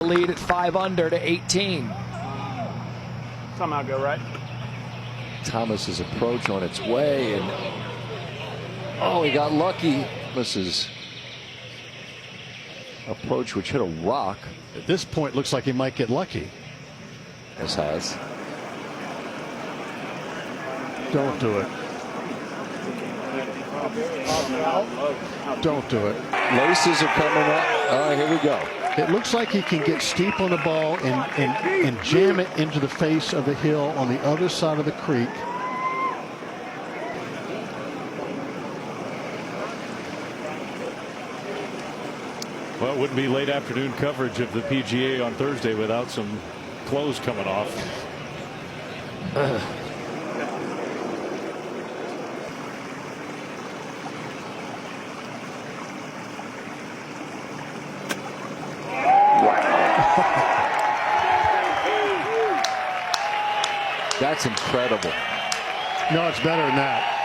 Lead at 5 under to 18. Somehow go right. Thomas's approach on its way, and oh, he got lucky. Thomas's approach, which hit a rock. At this point, looks like he might get lucky. This has. Don't do it. Don't do it. Laces are coming up. Oh, here we go. It looks like he can get steep on the ball and jam it into the face of the hill on the other side of the creek. Well, it wouldn't be late afternoon coverage of the PGA on Thursday without some clothes coming off. That's incredible. No, it's better than that.